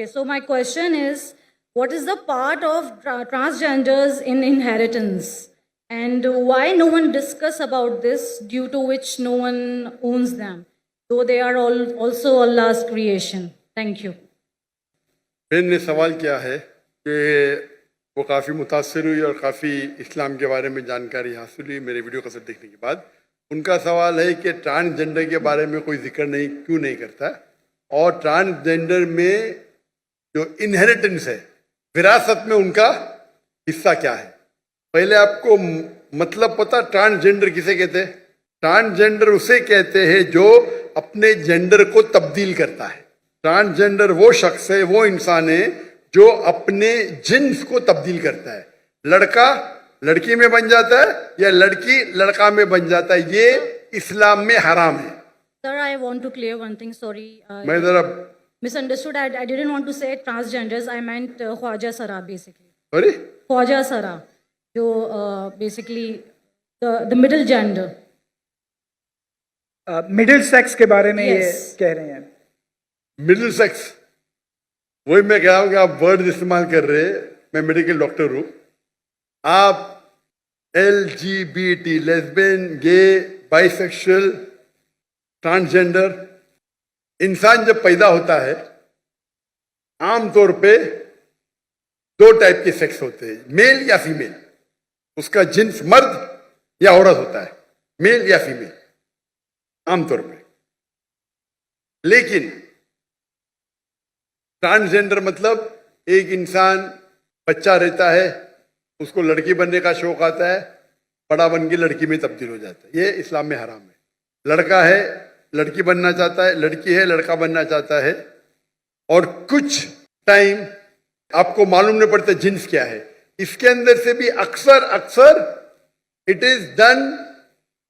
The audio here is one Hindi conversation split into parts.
Okay, so my question is, what is the part of transgenders in inheritance? And why no one discuss about this, due to which no one owns them, though they are all also Allah's creation? Thank you. बहन ने सवाल किया है कि वो काफ़ी मुतासर हुई और काफ़ी इस्लाम के बारे में जानकारी हासिल हुई मेरे वीडियो कसरत देखने के बाद। उनका सवाल है कि ट्रांसजेंडर के बारे में कोई जिक्र नहीं क्यों नहीं करता, और ट्रांसजेंडर में जो इनहेरिटेंस है, विरासत में उनका हिस्सा क्या है। पहले आपको मतलब पता ट्रांसजेंडर किसे कहते हैं? ट्रांसजेंडर उसे कहते हैं जो अपने जेंडर को तब्दील करता है। ट्रांसजेंडर वो शख्स है, वो इंसान है जो अपने जिन्स को तब्दील करता है। लड़का लड़की में बन जाता है या लड़की लड़का में बन जाता है, ये इस्लाम में हराम है। Sir, I want to clear one thing. Sorry, मैं जरा misunderstood. I didn't want to say transgenders. I meant Khwaja Sara basically. Sorry, Khwaja Sara, जो basically the middle gender. Middle sex के बारे में Yes. ये कह रहे हैं। मिडिल सेक्स, वही मैं कह रहा हूँ कि आप वर्ड इस्तेमाल कर रहे हैं। मैं मेडिकल डॉक्टर हूँ। आप LGBT, लेस्बियन, गे, बाइसेक्सुअल, ट्रांसजेंडर, इंसान जब पैदा होता है आमतौर पे दो टाइप के सेक्स होते हैं, मेल या फीमेल। उसका जिन्स मर्द या औरत होता है, मेल या फीमेल आमतौर पे। लेकिन ट्रांसजेंडर मतलब एक इंसान बच्चा रहता है, उसको लड़की बनने का शौक आता है, बड़ा बन के लड़की में तब्दील हो जाता है। ये इस्लाम में हराम है। लड़का है लड़की बनना चाहता है, लड़की है लड़का बनना चाहता है, और कुछ टाइम आपको मालूम नहीं पड़ता जिन्स क्या है। इसके अंदर से भी अक्सर it is done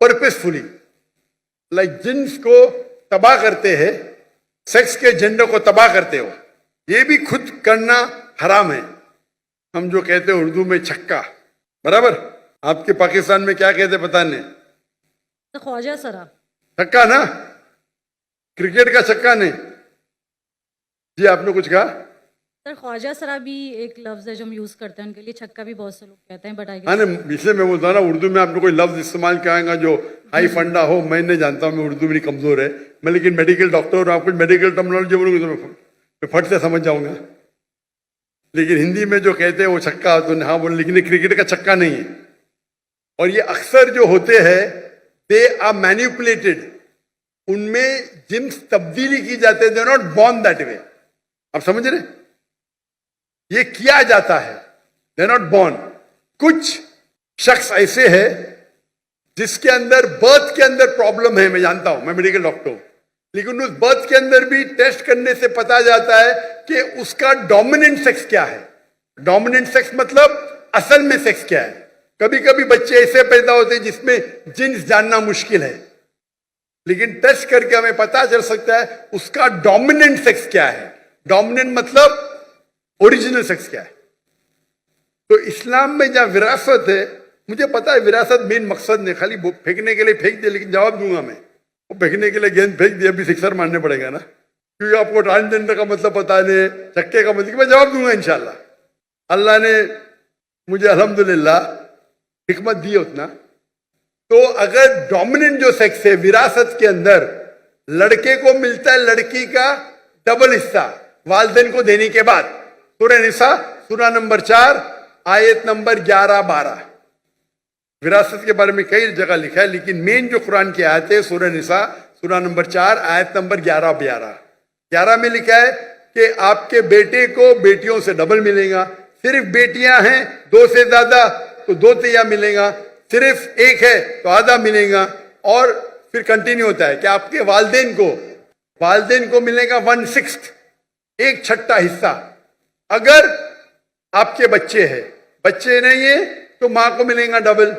purposefully, like jeans को तबाह करते हैं, सेक्स के जेंडर को तबाह करते हो, ये भी खुद करना हराम है। हम जो कहते हैं उर्दू में छक्का, बराबर। आपके पाकिस्तान में क्या कहते पता नहीं, The Khwaja Sara. छक्का ना, क्रिकेट का छक्का नहीं। जी आपने कुछ कहा? सर, ख्वाजा सरा भी एक लफ्ज है जो हम यूज करते हैं, उनके लिए छक्का भी बहुत से लोग कहते हैं, बट आई हाँ ना, इसलिए मैं बोलता ना उर्दू में आपने कोई लफ्ज इस्तेमाल कराएंगा जो हाई फंडा हो। मैं नहीं जानता हूँ, मैं उर्दू मेरी कमजोर है। मैं लेकिन मेडिकल डॉक्टर हूँ, आप कुछ मेडिकल टर्मिनोलॉजी बोलूंगी तो मैं फट से समझ जाऊंगा। लेकिन हिंदी में जो कहते हैं वो छक्का, तो हाँ बोले, लेकिन क्रिकेट का छक्का नहीं है। और ये अक्सर जो होते हैं दे आर मैनिपुलेटेड, उनमें जिन्स तब्दीली की जाते हैं, they are not born that way. आप समझ रहे, ये किया जाता है, दे आर नॉट बॉर्न। कुछ शख्स ऐसे है जिसके अंदर बर्थ के अंदर प्रॉब्लम है, मैं जानता हूं, मैं मेडिकल डॉक्टर हूं, लेकिन उस बर्थ के अंदर भी टेस्ट करने से पता जाता है कि उसका डोमिनेंट सेक्स क्या है। डोमिनेंट सेक्स मतलब असल में सेक्स क्या है। कभी कभी बच्चे ऐसे पैदा होते हैं जिसमें जिन्स जानना मुश्किल है, लेकिन टेस्ट करके हमें पता चल सकता है उसका डोमिनेंट सेक्स क्या है। डोमिनेंट मतलब ओरिजिनल सेक्स क्या है। तो इस्लाम में जहां विरासत है, मुझे पता है विरासत मेन मकसद नहीं, खाली फेंकने के लिए फेंक दे, लेकिन जवाब दूंगा मैं। वो फेंकने के लिए गेंद फेंक दिया, अभी सिक्सर मारने पड़ेगा ना, क्योंकि आपको ट्रांसजेंडर का मतलब पता नहीं, चक्के का मतलब, मैं जवाब दूंगा इंशाल्लाह। अल्लाह ने मुझे अल्हम्दुलिल्लाह हिकमत दी उतना। तो अगर डोमिनेंट जो सेक्स है विरासत के अंदर, लड़के को मिलता है लड़की का डबल हिस्सा वालिदैन को देने के बाद। सूरह निसा सूरह नंबर 4 आयत नंबर 11-12 विरासत के बारे में कई जगह लिखा है, लेकिन मेन जो कुरान की आयत है सूरह निसा सूरह नंबर 4 आयत नंबर 11 में लिखा है कि आपके बेटे को बेटियों से डबल मिलेगा। सिर्फ बेटियां हैं 2 से ज्यादा तो 2 तिया मिलेगा, सिर्फ एक है तो आधा मिलेगा। और फिर कंटिन्यू होता है कि आपके वालिदैन को मिलेगा 1/6, 1/6 हिस्सा। अगर आपके बच्चे हैं, बच्चे नहीं है तो मां को मिलेगा डबल।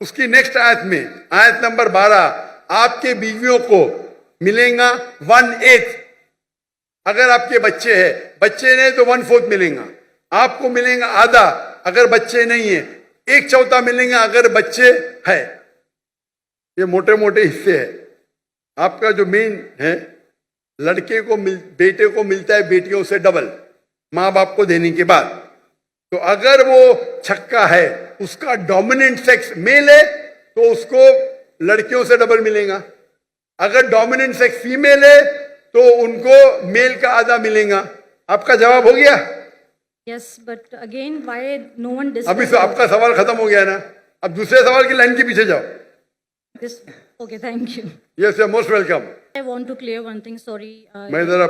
उसकी नेक्स्ट आयत में आयत नंबर 12, आपके बीवियों को मिलेगा 1/8। अगर आपके बच्चे हैं, बच्चे नहीं तो 1/4 मिलेगा। आपको मिलेगा आधा अगर बच्चे नहीं है, 1/4 मिलेगा अगर बच्चे है। ये मोटे मोटे हिस्से हैं। आपका जो मेन है, लड़के को बेटे को मिलता है बेटियों से डबल, माँ बाप को देने के बाद। तो अगर वो छक्का है, उसका डोमिनेंट सेक्स मेल है, तो उसको लड़कियों से डबल मिलेगा। अगर डोमिनेंट सेक्स फीमेल है तो उनको मेल का आधा मिलेगा। आपका जवाब हो गया? Yes, but again, why no one अभी discuss तो आपका सवाल खत्म हो गया ना। अब दूसरे सवाल की लाइन के पीछे जाओ। this? Okay, thank you. Yes, you are most welcome. I want to clear one thing. Sorry, मैं जरा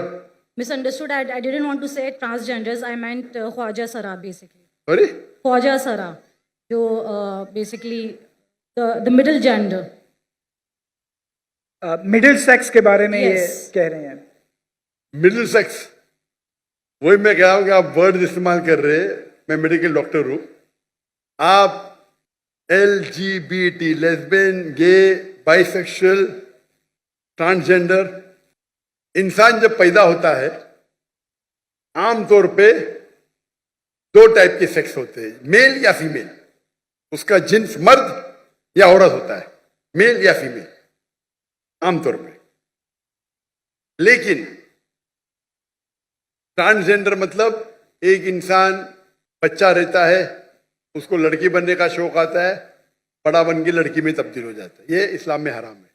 misunderstood. I didn't want to say transgenders. I meant Khwaja Sara basically. Sorry, Khwaja Sara, जो basically the middle gender. Middle sex के बारे में ये Yes. कह रहे हैं। मिडिल सेक्स, वही मैं कह रहा हूं कि आप वर्ड इस्तेमाल कर रहे हैं। मैं मेडिकल डॉक्टर हूं। आप LGBT, लेस्बियन, गे, बाइसेक्सुअल, ट्रांसजेंडर, इंसान जब पैदा होता है आमतौर पे दो टाइप के सेक्स होते हैं, मेल या फीमेल। उसका जिन्स मर्द या औरत होता है, मेल या फीमेल आमतौर पे। लेकिन ट्रांसजेंडर मतलब एक इंसान बच्चा रहता है, उसको लड़की बनने का शौक आता है, बड़ा बन के लड़की में तब्दील हो जाता है। ये इस्लाम में हराम है।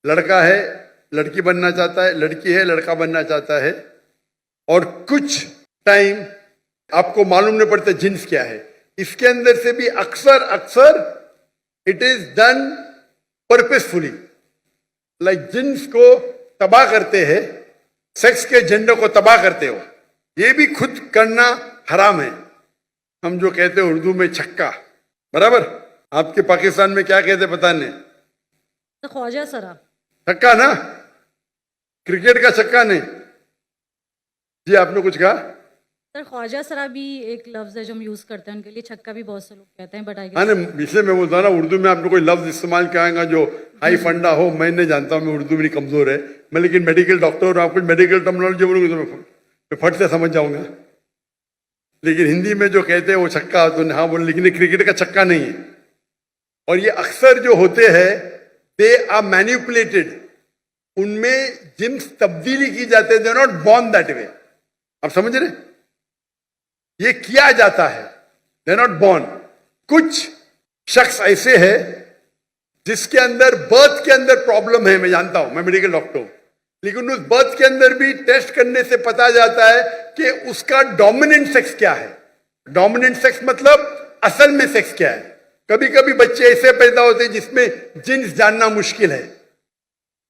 लड़का है, लड़की बनना चाहता है, लड़की है, लड़का बनना चाहता है। और कुछ टाइम आपको मालूम नहीं पड़ता जिन्स क्या है। इसके अंदर से भी अक्सर it is done purposefully, like jeans को तबाह करते हैं, सेक्स के जेंडर को तबाह करते हो। ये भी खुद करना हराम है। हम जो कहते हैं उर्दू में छक्का, बराबर। आपके पाकिस्तान में क्या कहते पता नहीं, तो ख्वाजा सरा। छक्का ना, क्रिकेट का छक्का नहीं। जी आपने कुछ कहा? सर ख्वाजा सरा भी एक लफ्ज है जो हम यूज करते हैं उनके लिए, छक्का भी बहुत से लोग कहते हैं, बट आई हाँ नहीं, इसलिए मैं बोलता हूँ ना, उर्दू में आपने कोई लफ्ज इस्तेमाल कराएगा जो हाई फंडा हो। मैं नहीं जानता हूँ, मैं उर्दू में कमजोर है। मैं लेकिन मेडिकल डॉक्टर हूँ, आप कुछ मेडिकल टर्मिनोलॉजी बोलूंगी तो मैं फट से समझ जाऊंगा। लेकिन हिंदी में जो कहते हैं वो छक्का, तो हाँ बोले, लेकिन ये क्रिकेट का छक्का नहीं है। और ये अक्सर जो होते हैं दे आर मैनिपुलेटेड, उनमें जिन्स तब्दीली की जाती है, they are not born that way. आप समझ रहे? ये किया जाता है, दे आर नॉट बॉर्न। कुछ शख्स ऐसे है जिसके अंदर बर्थ के अंदर प्रॉब्लम है, मैं जानता हूं, मैं मेडिकल डॉक्टर हूं, लेकिन उस बर्थ के अंदर भी टेस्ट करने से पता जाता है कि उसका डोमिनेंट सेक्स क्या है। डोमिनेंट सेक्स मतलब असल में सेक्स क्या है। कभी कभी बच्चे ऐसे पैदा होते हैं जिसमें जिन्स जानना मुश्किल है,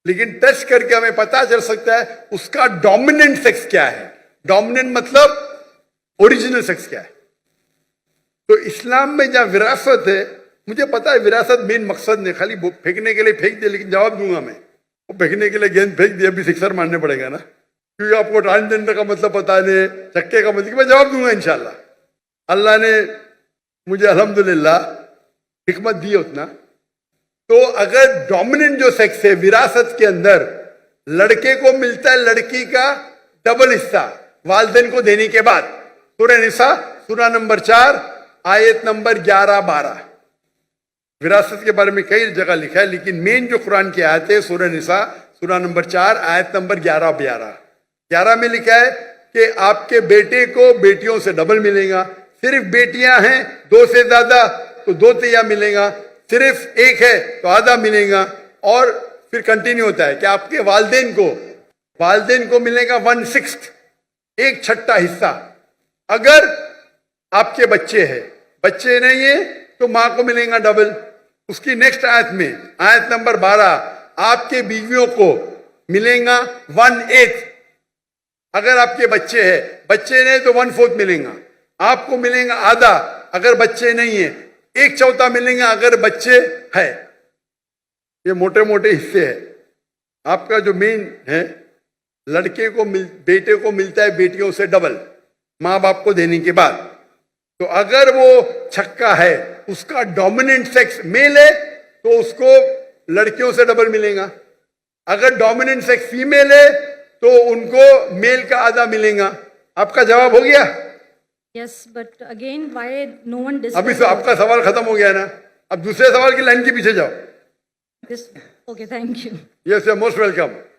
लेकिन टेस्ट करके हमें पता चल सकता है उसका डोमिनेंट सेक्स क्या है। डोमिनेंट मतलब ओरिजिनल सेक्स क्या है। तो इस्लाम में जहां विरासत है, मुझे पता है विरासत मेन मकसद नहीं, खाली फेंकने के लिए फेंक दे, लेकिन जवाब दूंगा मैं। वो फेंकने के लिए गेंद फेंक दिया, अभी सिक्सर मारने पड़ेगा ना, क्योंकि आपको ट्रांसजेंडर का मतलब पता नहीं, चक्के का मतलब, मैं जवाब दूंगा इंशाल्लाह। अल्लाह ने मुझे अल्हम्दुलिल्लाह हिकमत दी उतना। तो अगर डोमिनेंट जो सेक्स है विरासत के अंदर, लड़के को मिलता है लड़की का डबल हिस्सा वालिदैन को देने के बाद। सूरह निसा सूरह नंबर 4 आयत नंबर 11-12 विरासत के बारे में कई जगह लिखा है, लेकिन मेन जो कुरान की आयत है सूरह निसा सूरह नंबर 4 आयत नंबर 11 में लिखा है कि आपके बेटे को बेटियों से डबल मिलेगा। सिर्फ बेटियां हैं 2 से ज्यादा तो 2 तिया मिलेगा, सिर्फ एक है तो आधा मिलेगा। और फिर कंटिन्यू होता है कि आपके वालिदैन को मिलेगा 1/6, 1/6 हिस्सा। अगर आपके बच्चे हैं, बच्चे नहीं है तो मां को मिलेगा डबल। उसकी नेक्स्ट आयत में आयत नंबर 12, आपके बीवियों को मिलेगा 1/8। अगर आपके बच्चे हैं, बच्चे नहीं तो 1/4 मिलेगा। आपको मिलेगा आधा अगर बच्चे नहीं है, 1/4 मिलेगा अगर बच्चे है। ये मोटे मोटे हिस्से हैं। आपका जो मेन है, लड़के को बेटे को मिलता है बेटियों से डबल मां बाप को देने के बाद। तो अगर वो छक्का है, उसका डोमिनेंट सेक्स मेल है तो उसको लड़कियों से डबल मिलेगा। अगर डोमिनेंट सेक्स फीमेल है तो उनको मेल का आधा मिलेगा। आपका जवाब हो गया? Yes, but again why no one अभी तो आपका सवाल खत्म हो गया ना। अब दूसरे सवाल की लाइन के पीछे जाओ। This? Okay, thank you. Yes, you are most welcome.